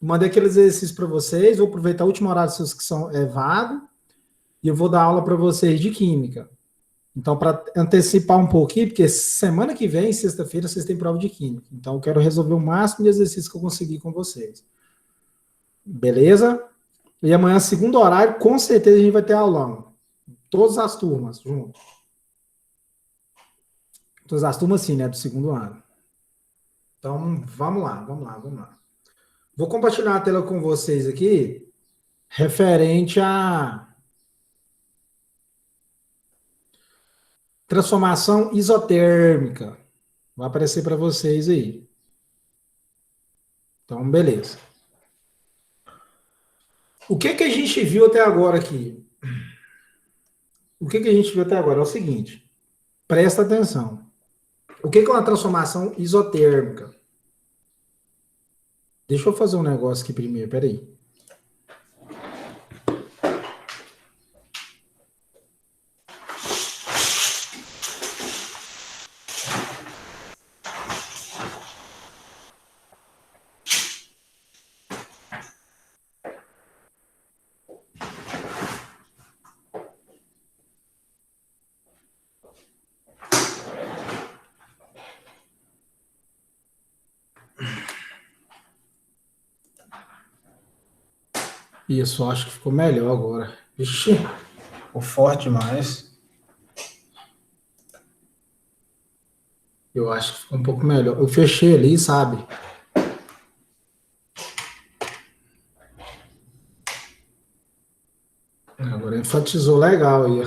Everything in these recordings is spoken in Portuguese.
mandei aqueles exercícios para vocês, vou aproveitar o último horário seus que são vago, e eu vou dar aula para vocês de química. Então, para antecipar um pouquinho, porque semana que vem, sexta-feira, vocês têm prova de química. Então, eu quero resolver o máximo de exercícios que eu conseguir com vocês. Beleza? E amanhã, segundo horário, com certeza a gente vai ter aulão. Todas as turmas junto. Todas as turmas, sim, né? Do segundo ano. Então, vamos lá. Vou compartilhar a tela com vocês aqui, referente a transformação isotérmica. Vai aparecer para vocês aí. Então, beleza. O que a gente viu até agora aqui? O que a gente viu até agora é o seguinte. Presta atenção. O que é uma transformação isotérmica? Deixa eu fazer um negócio aqui primeiro, peraí. Isso, acho que ficou melhor agora. Vixe, ficou forte demais. Eu acho que ficou um pouco melhor. Eu fechei ali, sabe? Agora enfatizou legal aí.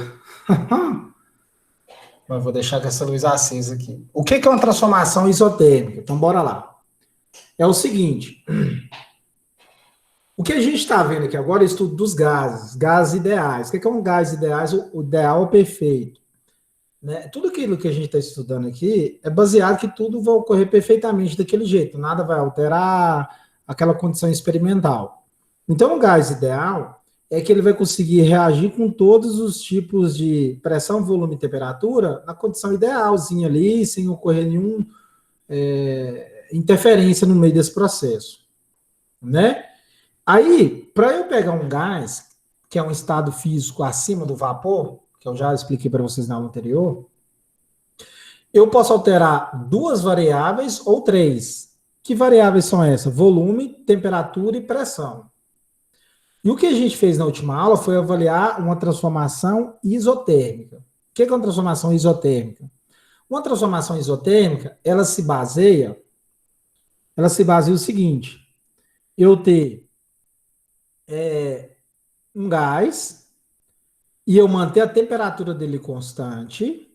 Mas vou deixar com essa luz acesa aqui. O que é uma transformação isotérmica? Então, bora lá. É o seguinte. O que a gente está vendo aqui agora é o estudo dos gases ideais. O que é um gás ideal? O ideal é perfeito. Né? Tudo aquilo que a gente está estudando aqui é baseado que tudo vai ocorrer perfeitamente daquele jeito. Nada vai alterar aquela condição experimental. Então, o gás ideal é que ele vai conseguir reagir com todos os tipos de pressão, volume e temperatura na condição idealzinha ali, sem ocorrer nenhuma interferência no meio desse processo. Né? Aí, para eu pegar um gás, que é um estado físico acima do vapor, que eu já expliquei para vocês na aula anterior, eu posso alterar duas variáveis ou três. Que variáveis são essas? Volume, temperatura e pressão. E o que a gente fez na última aula foi avaliar uma transformação isotérmica. O que é uma transformação isotérmica? Uma transformação isotérmica, ela se baseia o seguinte, eu ter um gás e eu manter a temperatura dele constante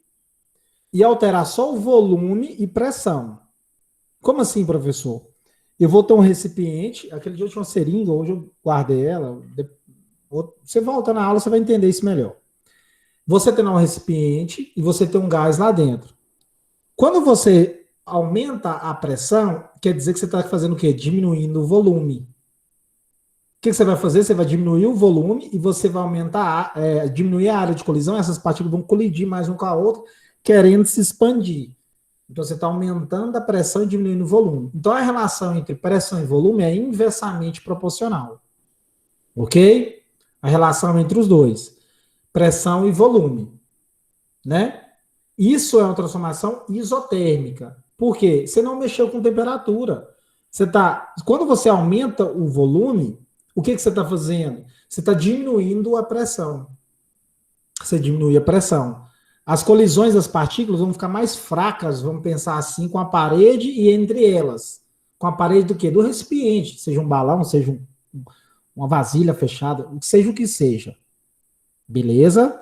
e alterar só o volume e pressão. Como assim, professor? Eu vou ter um recipiente, aquele dia eu tinha uma seringa, hoje eu guardei ela, você volta na aula, você vai entender isso melhor. Você tem um recipiente e você tem um gás lá dentro. Quando você aumenta a pressão, quer dizer que você está fazendo o quê? Diminuindo o volume. O que você vai fazer? Você vai diminuir o volume e você vai aumentar, diminuir a área de colisão, essas partículas vão colidir mais uma com a outra, querendo se expandir. Então, você está aumentando a pressão e diminuindo o volume. Então, a relação entre pressão e volume é inversamente proporcional. Ok? A relação entre os dois. Pressão e volume. Né? Isso é uma transformação isotérmica. Por quê? Você não mexeu com temperatura. Quando você aumenta o volume, o que você está fazendo? Você está diminuindo a pressão. Você diminui a pressão. As colisões das partículas vão ficar mais fracas, vamos pensar assim, com a parede e entre elas. Com a parede do quê? Do recipiente, seja um balão, seja uma vasilha fechada, seja o que seja. Beleza?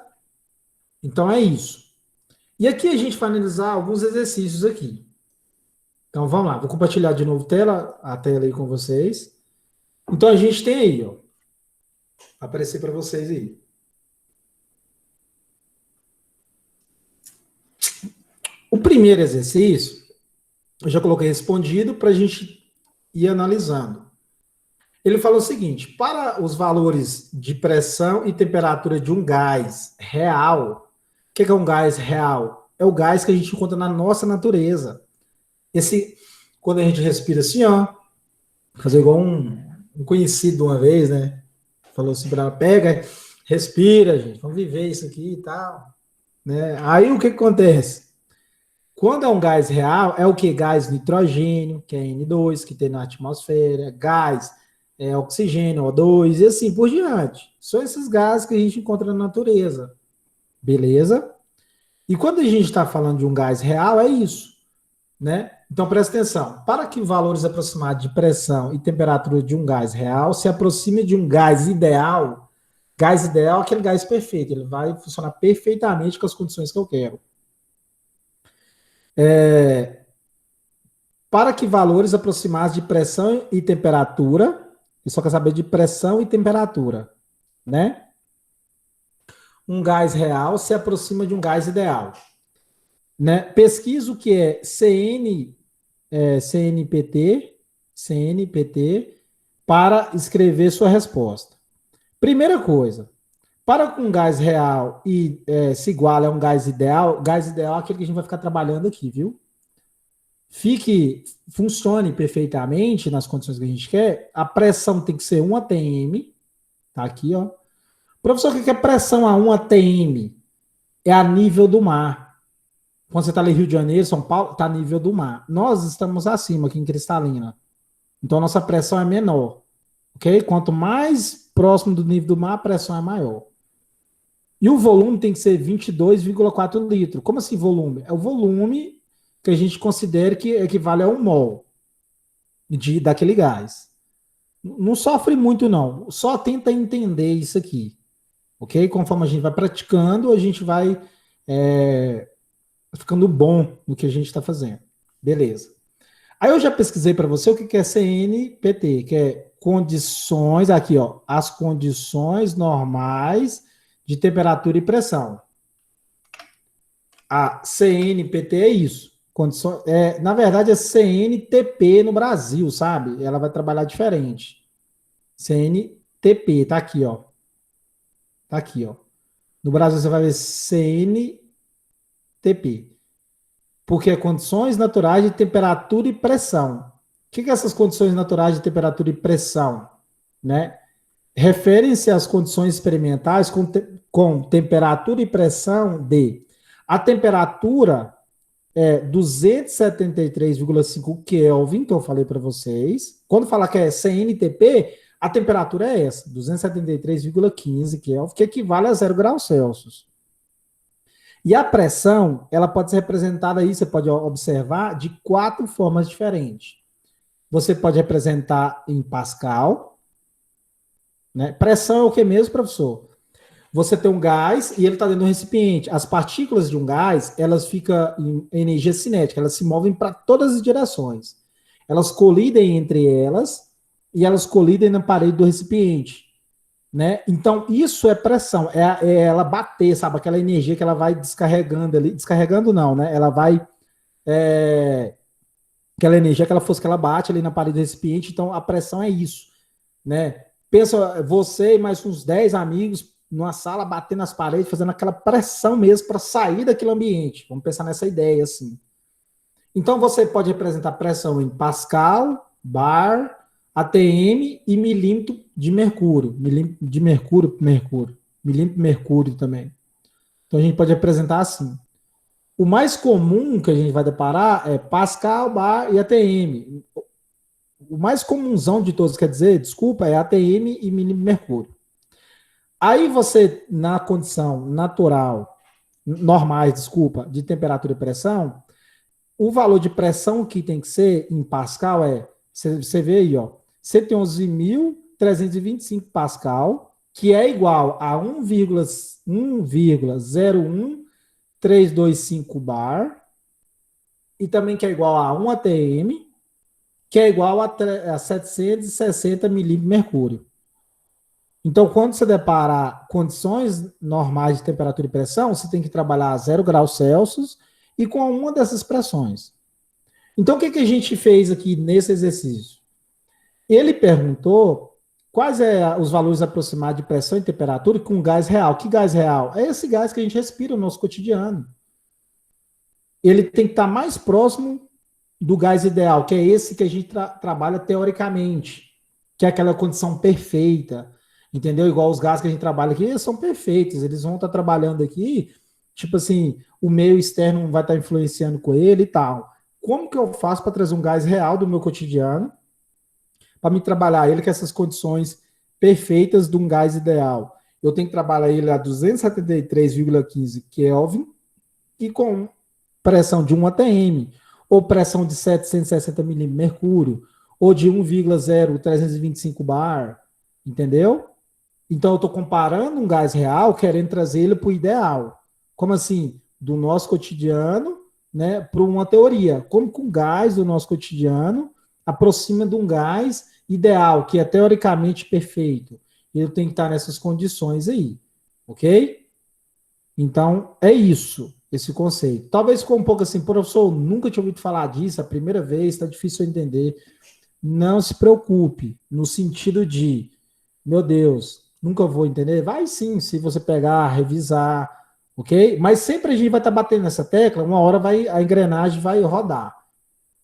Então é isso. E aqui a gente vai analisar alguns exercícios aqui. Então vamos lá, vou compartilhar de novo a tela aí com vocês. Então a gente tem aí, ó. Vai aparecer para vocês aí. O primeiro exercício, eu já coloquei respondido para a gente ir analisando. Ele falou o seguinte, para os valores de pressão e temperatura de um gás real, o que é um gás real? É o gás que a gente encontra na nossa natureza. Quando a gente respira assim, ó, fazer igual um conhecido uma vez, né? Falou assim para ela, pega, respira, gente, vamos viver isso aqui e tal. Né? Aí o que acontece? Quando é um gás real, é o que? Gás nitrogênio, que é N2, que tem na atmosfera, gás oxigênio, O2, e assim por diante. São esses gases que a gente encontra na natureza. Beleza? E quando a gente está falando de um gás real, é isso. Né? Então presta atenção. Para que valores aproximados de pressão e temperatura de um gás real se aproxime de um gás ideal é aquele gás perfeito. Ele vai funcionar perfeitamente com as condições que eu quero. Para que valores aproximados de pressão e temperatura, eu só quero saber de pressão e temperatura, né? Um gás real se aproxima de um gás ideal. Né? Pesquisa o que é CNPT, para escrever sua resposta. Primeira coisa, para que um gás real se iguale a um gás ideal é aquele que a gente vai ficar trabalhando aqui, viu? Funcione perfeitamente nas condições que a gente quer, a pressão tem que ser 1 atm, tá aqui, ó. Professor, o que é pressão a 1 atm? É a nível do mar. Quando você está ali em Rio de Janeiro, São Paulo, está a nível do mar. Nós estamos acima aqui em Cristalina. Então, a nossa pressão é menor. Ok? Quanto mais próximo do nível do mar, a pressão é maior. E o volume tem que ser 22,4 litros. Como assim volume? É o volume que a gente considera que equivale a 1 mol daquele gás. Não sofre muito, não. Só tenta entender isso aqui. Ok? Conforme a gente vai praticando, a gente vai ficando bom no que a gente está fazendo. Beleza. Aí eu já pesquisei para você o que é CNPT, que é condições, aqui, ó, as condições normais de temperatura e pressão. A CNPT é isso. Na verdade, é CNTP no Brasil, sabe? Ela vai trabalhar diferente. CNTP, tá aqui, ó. Tá aqui, ó. No Brasil você vai ver CNTP. Porque é condições naturais de temperatura e pressão. O que é essas condições naturais de temperatura e pressão? Né? Referem-se às condições experimentais com temperatura e pressão de a temperatura 273,5 Kelvin, que eu falei para vocês. Quando falar que é CNTP, a temperatura é essa, 273,15 Kelvin, que equivale a 0 graus Celsius. E a pressão, ela pode ser representada aí, você pode observar, de 4 formas diferentes. Você pode representar em Pascal, né? Pressão é o que mesmo, professor? Você tem um gás e ele está dentro de um recipiente. As partículas de um gás, elas ficam em energia cinética, elas se movem para todas as direções. Elas colidem entre elas e elas colidem na parede do recipiente. Né? Então, isso é pressão, é ela bater, sabe? Aquela energia que ela vai descarregando ali. Descarregando não, né? Ela vai... aquela energia, aquela força que ela bate ali na parede do recipiente. Então, a pressão é isso, né? Pensa você e mais uns 10 amigos numa sala batendo nas paredes, fazendo aquela pressão mesmo para sair daquele ambiente. Vamos pensar nessa ideia, assim. Então, você pode representar pressão em Pascal, bar, ATM e milímetro de mercúrio. Milímetro de mercúrio. Milímetro de mercúrio também. Então, a gente pode representar assim. O mais comum que a gente vai deparar é Pascal, bar e ATM. O mais comunzão de todos, quer dizer, desculpa, é ATM e milímetro de mercúrio. Aí você, na condição normais, de temperatura e pressão, o valor de pressão que tem que ser em Pascal você vê aí, ó, 111.325 Pascal, que é igual a 1,01325 bar, e também que é igual a 1 atm, que é igual a 760 milímetros de mercúrio. Então, quando você depara condições normais de temperatura e pressão, você tem que trabalhar a 0 graus Celsius e com uma dessas pressões. Então, o que a gente fez aqui nesse exercício? Ele perguntou quais os valores aproximados de pressão e temperatura com gás real. Que gás real? É esse gás que a gente respira no nosso cotidiano. Ele tem que estar mais próximo do gás ideal, que é esse que a gente trabalha teoricamente. que é aquela condição perfeita, entendeu? Igual os gases que a gente trabalha aqui, eles são perfeitos, eles vão estar trabalhando aqui, tipo assim, o meio externo vai estar influenciando com ele e tal. Como que eu faço para trazer um gás real do meu cotidiano, para me trabalhar ele com essas condições perfeitas de um gás ideal? Eu tenho que trabalhar ele a 273,15 Kelvin e com pressão de 1 atm, ou pressão de 760 milímetros de mercúrio, ou de 1,0325 bar, entendeu? Então eu estou comparando um gás real, querendo trazer ele para o ideal. Como assim? Do nosso cotidiano, né, para uma teoria. Como que o gás do nosso cotidiano aproxima de um gás ideal, que é teoricamente perfeito. Ele tem que estar nessas condições aí, ok? Então, é isso, esse conceito. Talvez ficou um pouco assim, professor, nunca tinha ouvido falar disso, a primeira vez, está difícil de entender. Não se preocupe, no sentido de, meu Deus, nunca vou entender. Vai sim, se você pegar, revisar, ok? Mas sempre a gente vai estar batendo nessa tecla, uma hora a engrenagem vai rodar.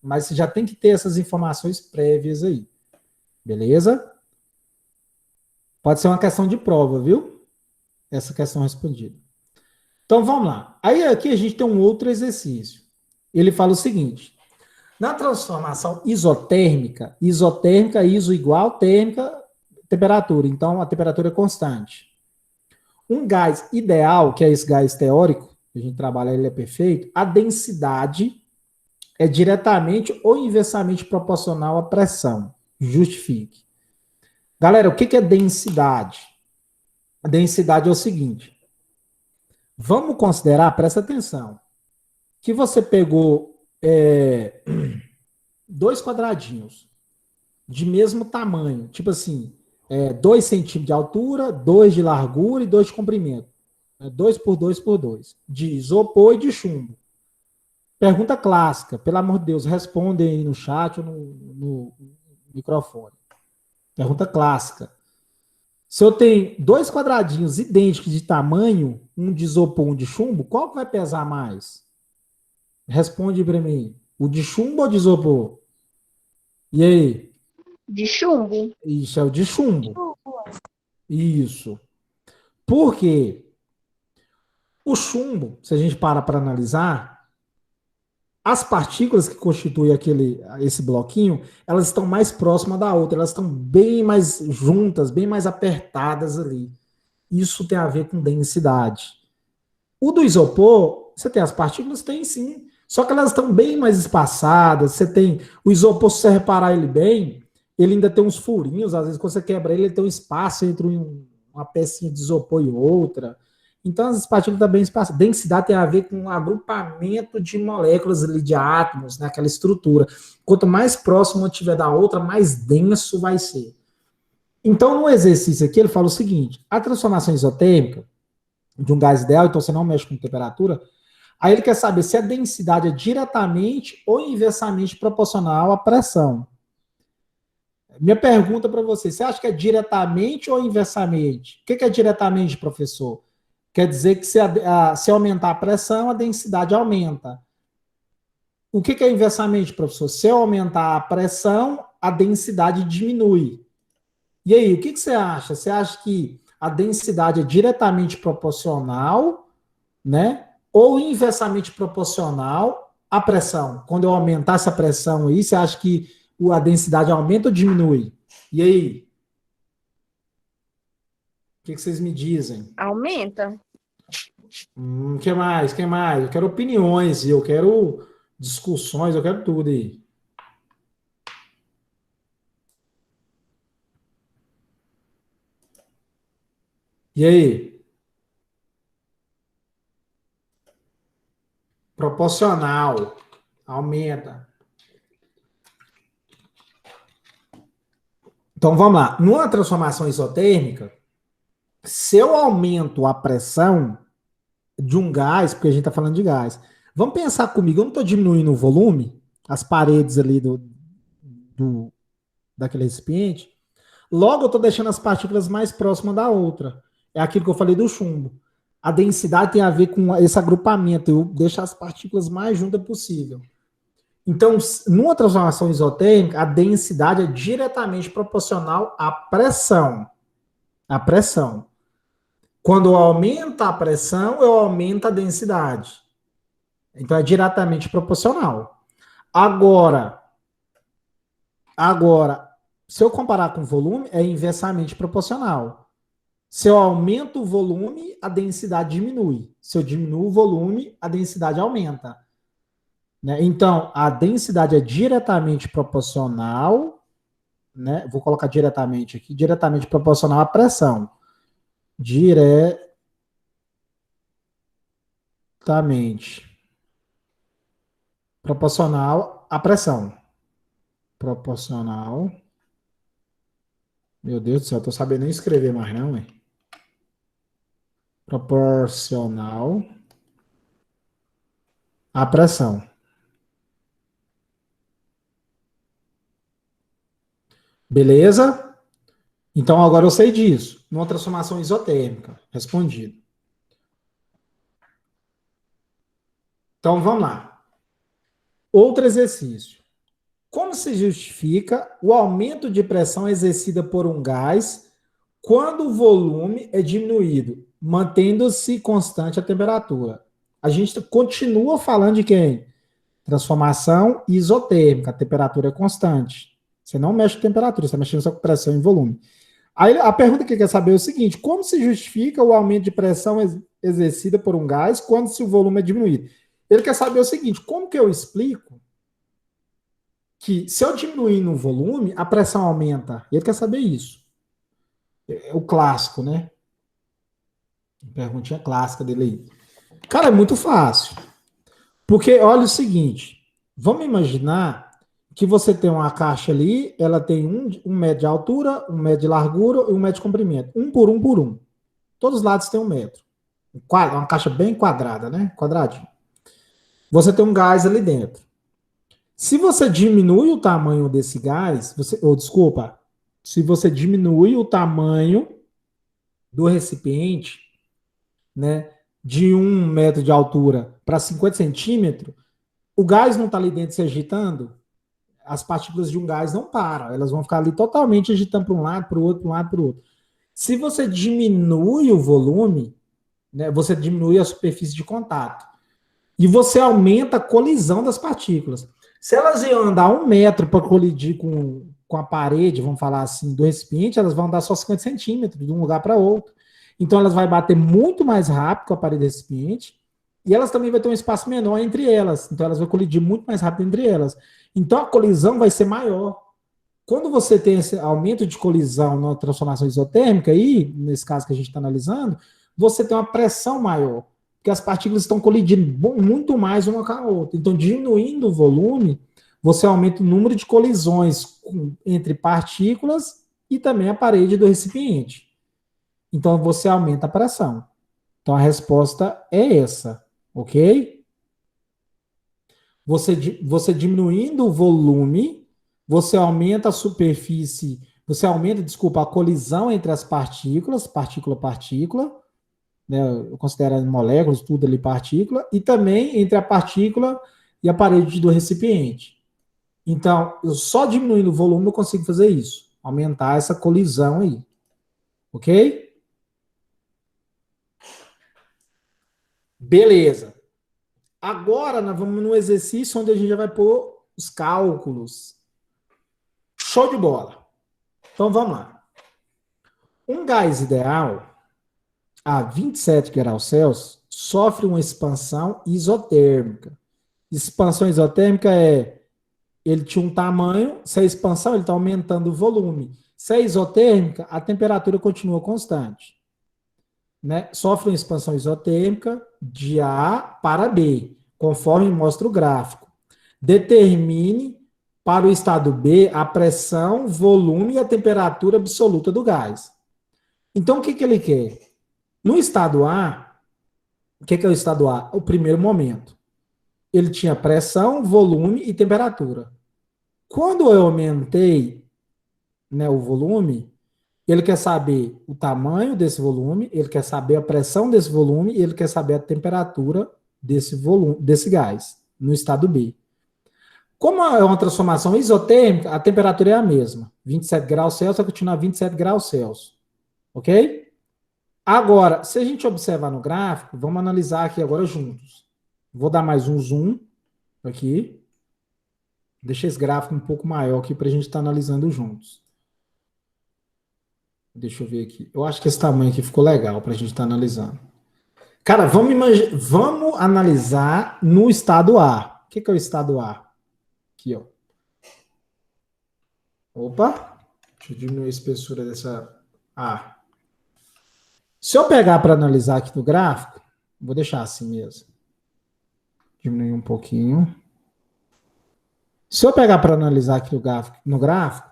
Mas você já tem que ter essas informações prévias aí, beleza? Pode ser uma questão de prova, viu? Essa questão respondida. Então vamos lá. Aí aqui a gente tem um outro exercício. Ele fala o seguinte: na transformação isotérmica, iso igual, térmica, temperatura. Então a temperatura é constante. Um gás ideal, que é esse gás teórico, que a gente trabalha, ele é perfeito, a densidade é diretamente ou inversamente proporcional à pressão. Justifique. Galera, o que é densidade? A densidade é o seguinte: vamos considerar, presta atenção, que você pegou dois quadradinhos de mesmo tamanho, tipo assim, 2 centímetros de altura, 2 de largura e 2 de comprimento. 2 por 2 por 2, de isopor e de chumbo. Pergunta clássica, pelo amor de Deus, respondem aí no chat ou no microfone. Pergunta clássica. Se eu tenho dois quadradinhos idênticos de tamanho, um de isopor, um de chumbo, qual que vai pesar mais? Responde para mim. O de chumbo ou de isopor? E aí? De chumbo? Isso é o de chumbo. Isso. Por quê? O chumbo, se a gente para analisar, as partículas que constituem esse bloquinho, elas estão mais próximas da outra, elas estão bem mais juntas, bem mais apertadas ali. Isso tem a ver com densidade. O do isopor, você tem as partículas? Tem sim. Só que elas estão bem mais espaçadas. Você tem o isopor, se você reparar ele bem, ele ainda tem uns furinhos. Às vezes, quando você quebra ele, ele tem um espaço entre uma pecinha de isopor e outra. Então, as partículas estão bem espaçadas. Densidade tem a ver com um agrupamento de moléculas ali, de átomos, naquela estrutura. Quanto mais próximo uma tiver da outra, mais denso vai ser. Então, no exercício aqui, ele fala o seguinte: a transformação isotérmica de um gás ideal, então você não mexe com temperatura, aí ele quer saber se a densidade é diretamente ou inversamente proporcional à pressão. Minha pergunta para você: você acha que é diretamente ou inversamente? O que é diretamente, professor? Quer dizer que se aumentar a pressão, a densidade aumenta. O que é inversamente, professor? Se eu aumentar a pressão, a densidade diminui. E aí, o que você acha? Você acha que a densidade é diretamente proporcional, né? Ou inversamente proporcional à pressão? Quando eu aumentar essa pressão aí, você acha que a densidade aumenta ou diminui? E aí? O que vocês me dizem? Aumenta. Que mais? Que mais? Eu quero opiniões, eu quero discussões, eu quero tudo aí. E aí? Proporcional. Aumenta. Então vamos lá. Numa transformação isotérmica, se eu aumento a pressão de um gás, porque a gente está falando de gás, vamos pensar comigo, eu não estou diminuindo o volume, as paredes ali daquele recipiente, logo eu estou deixando as partículas mais próximas da outra. É aquilo que eu falei do chumbo. A densidade tem a ver com esse agrupamento, eu deixo as partículas mais juntas possível. Então, numa transformação isotérmica, a densidade é diretamente proporcional à pressão. A pressão. Quando aumenta a pressão, eu aumento a densidade. Então, é diretamente proporcional. Agora, se eu comparar com volume, é inversamente proporcional. Se eu aumento o volume, a densidade diminui. Se eu diminuo o volume, a densidade aumenta. Né? Então, a densidade é diretamente proporcional, né? Vou colocar diretamente aqui, diretamente proporcional à pressão. Diretamente proporcional à pressão. Proporcional. Meu Deus do céu, eu tô sabendo nem escrever mais não, hein? Proporcional à pressão. Beleza? Então agora eu sei disso. Numa transformação isotérmica. Respondido. Então vamos lá. Outro exercício. Como se justifica o aumento de pressão exercida por um gás quando o volume é diminuído, mantendo-se constante a temperatura? A gente continua falando de quem? Transformação isotérmica, a temperatura é constante. Você não mexe com temperatura, você está mexendo só com pressão e volume. Aí a pergunta que quer saber é o seguinte: como se justifica o aumento de pressão exercida por um gás quando o volume é diminuído? Ele quer saber o seguinte: como que eu explico que se eu diminuir no volume, a pressão aumenta? Ele quer saber isso. É o clássico, né? Perguntinha clássica dele aí. Cara, é muito fácil. Porque olha o seguinte, vamos imaginar que você tem uma caixa ali, ela tem um metro de altura, um metro de largura e um metro de comprimento. Um por um por um. Todos os lados tem 1 metro. Uma caixa bem quadrada, né? Quadradinho. Você tem um gás ali dentro. Se você diminui o tamanho desse gás, se você diminui o tamanho do recipiente, né, de 1 metro de altura para 50 centímetros, o gás não está ali dentro se agitando, as partículas de um gás não param, elas vão ficar ali totalmente agitando para um lado, para o outro, para um lado, para o outro. Se você diminui o volume, né, você diminui a superfície de contato e você aumenta a colisão das partículas. Se elas iam andar 1 metro para colidir com a parede, vamos falar assim, do recipiente, elas vão andar só 50 centímetros de um lugar para outro. Então elas vão bater muito mais rápido com a parede do recipiente e elas também vão ter um espaço menor entre elas. Então elas vão colidir muito mais rápido entre elas. Então a colisão vai ser maior. Quando você tem esse aumento de colisão na transformação isotérmica, aí, nesse caso que a gente está analisando, você tem uma pressão maior, porque as partículas estão colidindo muito mais uma com a outra. Então, diminuindo o volume, você aumenta o número de colisões entre partículas e também a parede do recipiente. Então, você aumenta a pressão. Então, a resposta é essa, ok? Você diminuindo o volume, você aumenta a superfície, a colisão entre as partículas, partícula, né, eu considero moléculas, tudo ali partícula, e também entre a partícula e a parede do recipiente. Então, eu só diminuindo o volume eu consigo fazer isso, aumentar essa colisão aí. Ok? Beleza. Agora nós vamos no exercício onde a gente já vai pôr os cálculos. Show de bola. Então vamos lá. Um gás ideal a 27 graus Celsius sofre uma expansão isotérmica. Expansão isotérmica ele tinha um tamanho, se é expansão, ele está aumentando o volume. Se é isotérmica, a temperatura continua constante. Né? Sofre uma expansão isotérmica de A para B, conforme mostra o gráfico. Determine para o estado B a pressão, volume e a temperatura absoluta do gás. Então, o que ele quer? No estado A, o que é o estado A? O primeiro momento. Ele tinha pressão, volume e temperatura. Quando eu aumentei, né, o volume, ele quer saber o tamanho desse volume, ele quer saber a pressão desse volume e ele quer saber a temperatura desse volume, desse gás, no estado B. Como é uma transformação isotérmica, a temperatura é a mesma. 27 graus Celsius vai continuar 27 graus Celsius. Ok? Agora, se a gente observar no gráfico, vamos analisar aqui agora juntos. Vou dar mais um zoom aqui. Deixa esse gráfico um pouco maior aqui para a gente estar analisando juntos. Deixa eu ver aqui. Eu acho que esse tamanho aqui ficou legal para a gente estar analisando. Cara, vamos analisar no estado A. O que é o estado A? Aqui, ó. Opa! Deixa eu diminuir a espessura dessa A. Se eu pegar para analisar aqui no gráfico, vou deixar assim mesmo. Diminuir um pouquinho. Se eu pegar para analisar aqui no gráfico,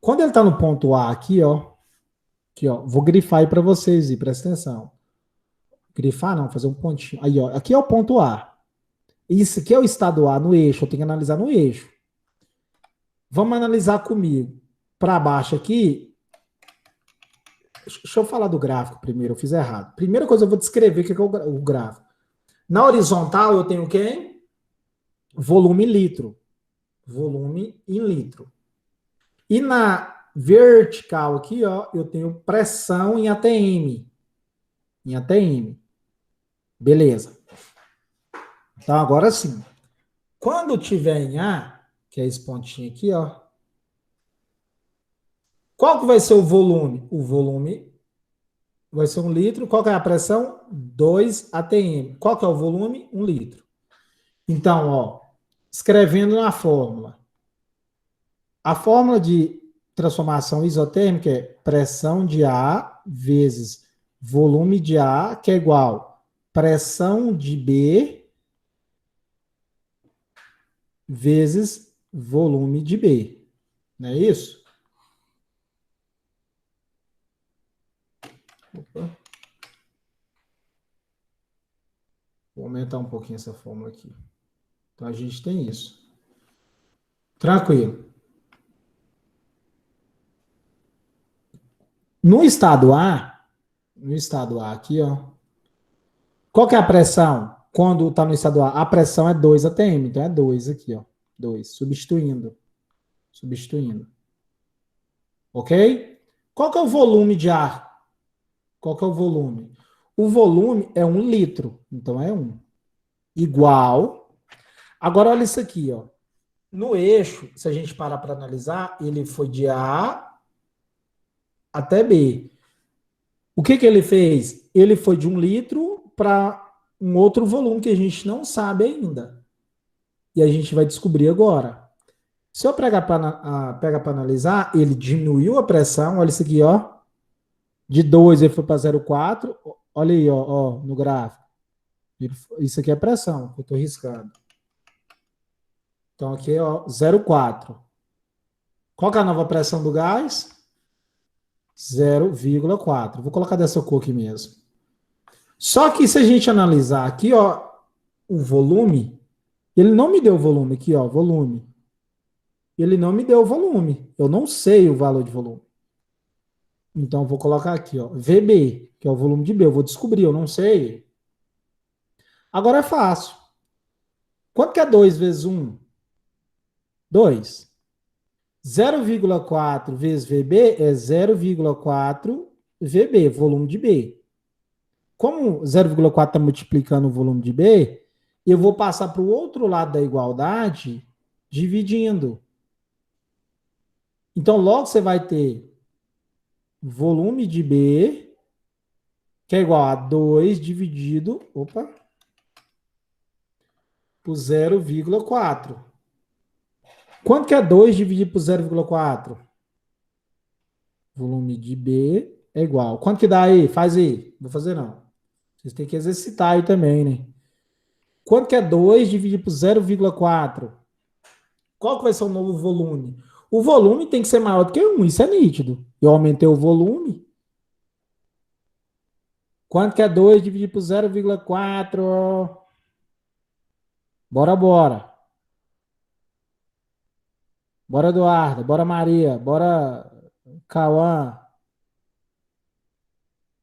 quando ele está no ponto A aqui, ó, vou grifar aí para vocês e presta atenção. Grifar não, fazer um pontinho. Aí, ó, aqui é o ponto A. Isso aqui é o estado A no eixo, eu tenho que analisar no eixo. Vamos analisar comigo. Para baixo aqui, deixa eu falar do gráfico primeiro, eu fiz errado. Primeira coisa, eu vou descrever o que é o gráfico. Na horizontal, eu tenho quem? Volume em litro. Volume em litro. E na vertical aqui, ó, eu tenho pressão em ATM. Em ATM. Beleza. Então, agora sim. Quando tiver em A, que é esse pontinho aqui, ó. Qual que vai ser o volume? O volume vai ser 1 litro. Qual que é a pressão? 2 atm. Qual que é o volume? 1 litro. Então, ó, escrevendo na fórmula. A fórmula de transformação isotérmica é pressão de A vezes volume de A, que é igual pressão de B vezes volume de B. Não é isso? Opa. Vou aumentar um pouquinho essa fórmula aqui. Então, a gente tem isso. Tranquilo. No estado A aqui, ó. Qual que é a pressão? Quando está no estado A, a pressão é 2 atm. Então, é 2 aqui, ó. 2, substituindo. Substituindo. Ok? Qual que é o volume de ar? Qual que é o volume? O volume é 1 litro. Então, é 1. Igual. Agora, olha isso aqui, ó. No eixo, se a gente parar para analisar, ele foi de A até B. O que ele fez? Ele foi de 1 litro para um outro volume que a gente não sabe ainda. E a gente vai descobrir agora. Se eu pegar para analisar, ele diminuiu a pressão. Olha isso aqui, ó. De 2 ele foi para 0,4. Olha aí, ó, no gráfico. Isso aqui é pressão, que eu estou riscando. Então aqui é 0,4. Qual que é a nova pressão do gás? 0,4. Vou colocar dessa cor aqui mesmo. Só que se a gente analisar aqui, ó, o volume, ele não me deu o volume aqui, ó, volume. Ele não me deu o volume. Eu não sei o valor de volume. Então, eu vou colocar aqui, ó, VB, que é o volume de B. Eu vou descobrir, eu não sei. Agora é fácil. Quanto que é 2 vezes 1? 2. 0,4 vezes VB é 0,4 VB, volume de B. Como 0,4 está multiplicando o volume de B, eu vou passar para o outro lado da igualdade dividindo. Então, logo você vai ter volume de B, que é igual a 2 dividido, por 0,4. Quanto que é 2 dividido por 0,4? Volume de B é igual. Quanto que dá aí? Faz aí. Não vou fazer não. Vocês têm que exercitar aí também, né? Quanto que é 2 dividido por 0,4? Qual que vai ser o novo volume? O volume tem que ser maior do que 1, isso é nítido. Eu aumentei o volume. Quanto que é 2 dividido por 0,4? Bora, bora. Bora, Eduardo. Bora, Maria. Bora, Cauã.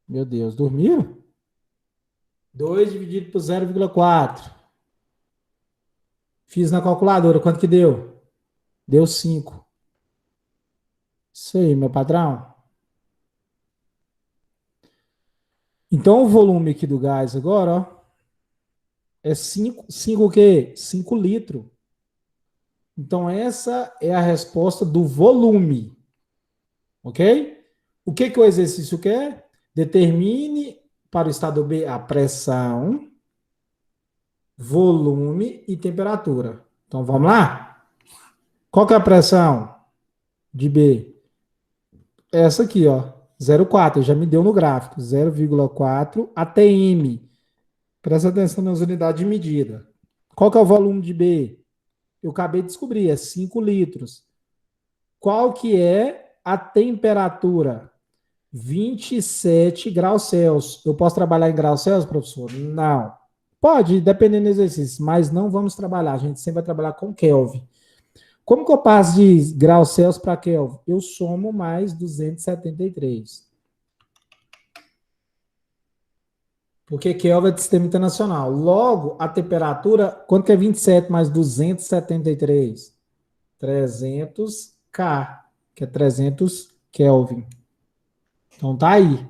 Meu Deus, dormiram? 2 dividido por 0,4. Fiz na calculadora. Quanto que deu? Deu 5. Isso aí, meu padrão. Então, o volume aqui do gás agora, ó, é 5 o quê? 5 litros. Então, essa é a resposta do volume. Ok? O que, que o exercício quer? Determine para o estado B a pressão, volume e temperatura. Então, vamos lá? Qual que é a pressão de B? Essa aqui, ó. 0,4. Já me deu no gráfico. 0,4 atm. Presta atenção nas unidades de medida. Qual que é o volume de B? Eu acabei de descobrir, é 5 litros. Qual que é a temperatura? 27 graus Celsius. Eu posso trabalhar em graus Celsius, professor? Não. Pode, dependendo do exercício, mas não vamos trabalhar. A gente sempre vai trabalhar com Kelvin. Como que eu passo de graus Celsius para Kelvin? Eu somo mais 273. Porque Kelvin é de sistema internacional. Logo, a temperatura, quanto que é 27 mais 273? 300 K, que é 300 Kelvin. Então tá aí.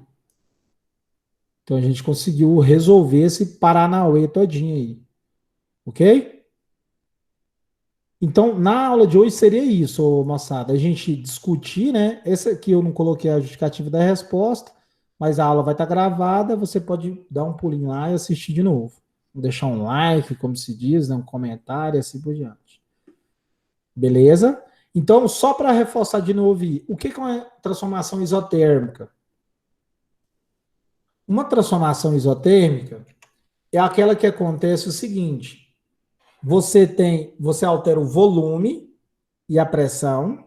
Então a gente conseguiu resolver esse Paranauê todinho aí. Ok? Então, na aula de hoje seria isso, moçada. A gente discutir, né? Esse aqui eu não coloquei a justificativa da resposta, mas a aula vai estar gravada. Você pode dar um pulinho lá e assistir de novo. Deixar um like, como se diz, né? Um comentário, assim por diante. Beleza? Então, só para reforçar de novo, o que é uma transformação isotérmica? Uma transformação isotérmica é aquela que acontece o seguinte: você altera o volume e a pressão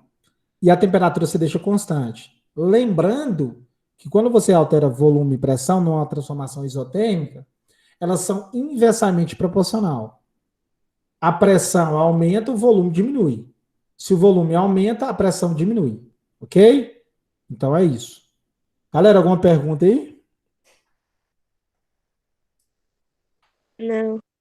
e a temperatura você deixa constante. Lembrando que quando você altera volume e pressão numa transformação isotérmica, elas são inversamente proporcional. A pressão aumenta, o volume diminui. Se o volume aumenta, a pressão diminui. Ok? Então é isso. Galera, alguma pergunta aí? Não.